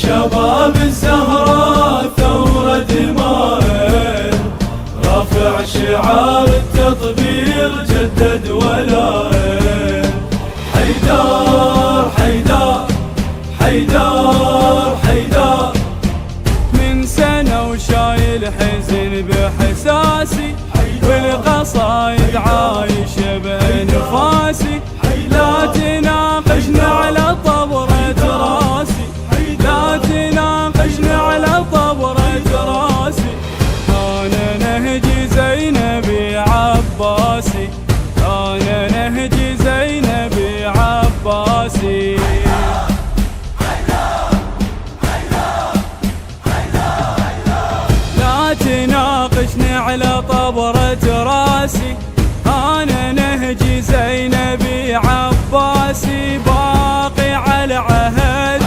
شباب الزهراء ثورة دمائر، رافع شعار التطبير جدد ولائر. حيدر حيدر حيدر حيدر، من سنة وشايل حزن بحساسي، والقصايد عايشة بأنفاسي. لا تناقشنا على طبرة راسي، لا تناقشنا على طبرة راسي. أنا نهجي زينبي عباسي، أنا نهجي زينبي عباسي. لا تناقشني على طبرة راسي، أنا نهجي زينبي عباسي. باقي على عهد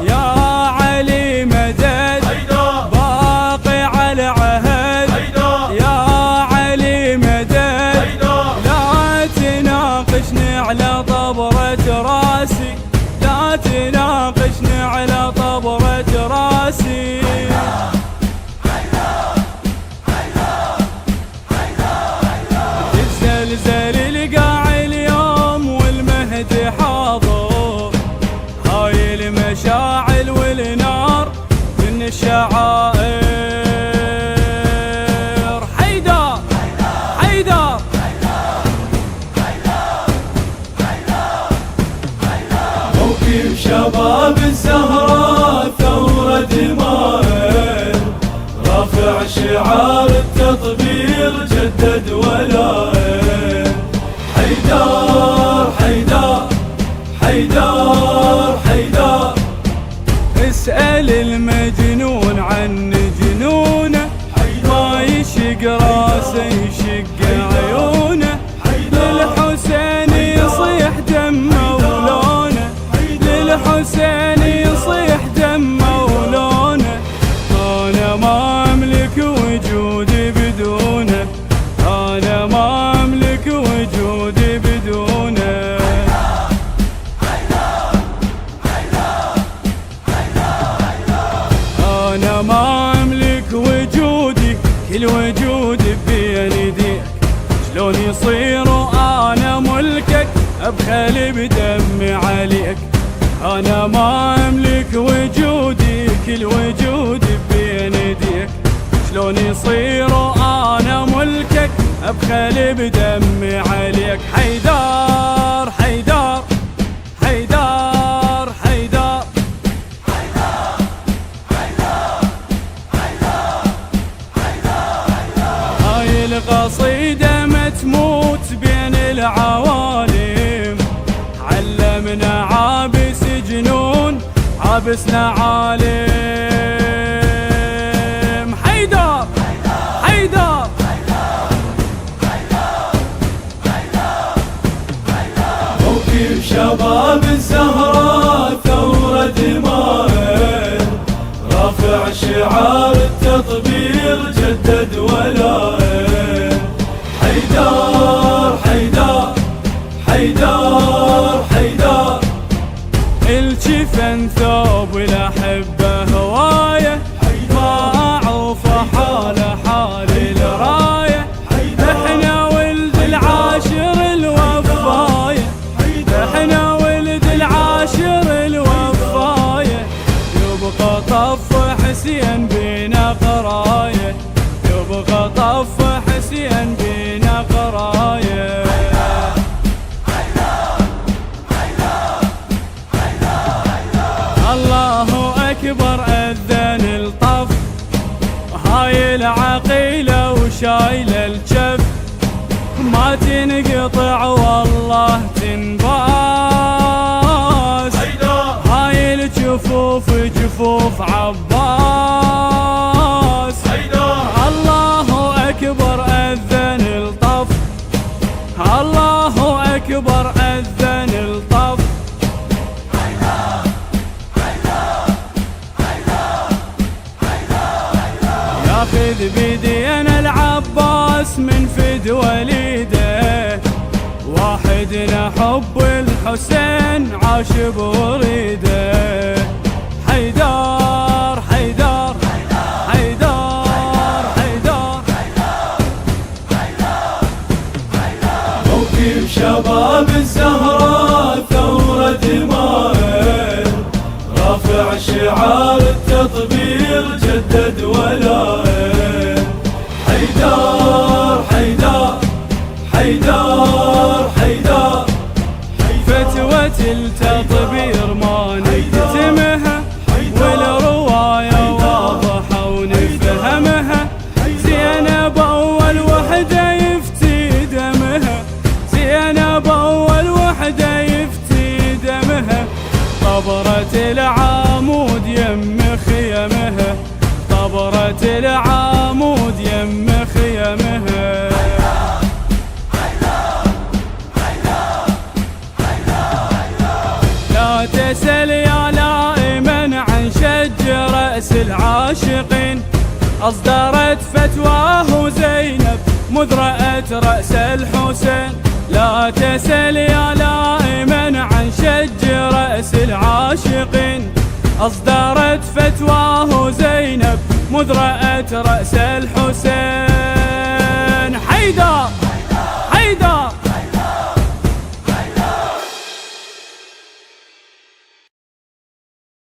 يا علي مدد، باقي على عهد يا علي مدد. لا تناقشني على طبرة راسي، لا تناقشني على طبرة راسي. زلزل القاع اليوم والمهد حاضر، هاي المشاعل والنار من الشعائر. حيدر حيدر موكب شباب الزهراء ثورة دمائر، رافع شعار التطبير جدد ولائر. حيدر حيدر حيدر حيدر، اسأل المجنون عن جنونه، ما يشق راسه يشق عيونه. للحسين يصيح دمه ولونه، للحسين يصيح دمه ولونه. أنا ما أملك وجودي بدونه، أنا ما أملك وجودي بدونه. أنا ما أملك وجودي، كل وجودي بين يديك. شلون يصير أنا ملكك أبخل بدمي عليك؟ أنا ما أملك وجودي، كل وجودي بين يديك. شلون يصير أنا ملكك أبخل بدمي عليك؟ حيدر حيدر حيدر حيدر هاي القصيدة ما تموت بين العوالم. علمنا عابس جنون عابسنا عالم. حيدر حيدر موكب شباب الزهراء ثورة دمائر، رافع شعار التطبير جدد ولائر. حيدر حيدر حيدر حيدر، الجفن ثوب الأحبة هواية، ما أعوف حال حال الراية. احنا ولد العاشر الوفاية، احنا ولد العاشر الوفاية. يبقى طف حسين بينا قراية، يبقى طف حسين بينا قراية. الله أكبر أذن الطف، هاي العقيلة وشايلة الجف. ما تنقطع والله تنباس، هاي الجفوف جفوف عباس. الله أكبر أذن الطف، الله أكبر أذن الطف. ياخذ بيدي أنا العباس من فد وليده، واحدنا حب الحسين عاش بريده. حيدر جدد ولاء. حيدر حيدر حيدر حيدر فتوة التطبير ما نكتمها والرواية واضحة ونفهمها. زينب أول وحدة يفتي دمها، زينب أول وحدة يفتي دمها. طبرة العمود يم خيمها، طبرة العمود يم خيمها. لا تسأل يا لائما عن شج رأس العاشقين، أصدرت فتواه زينب مذ رأت رأس الحسين. لا تسأل يا لائما عن شج رأس العاشقين، أصدرت فتواه زينب مذ رأت رأس الحسين.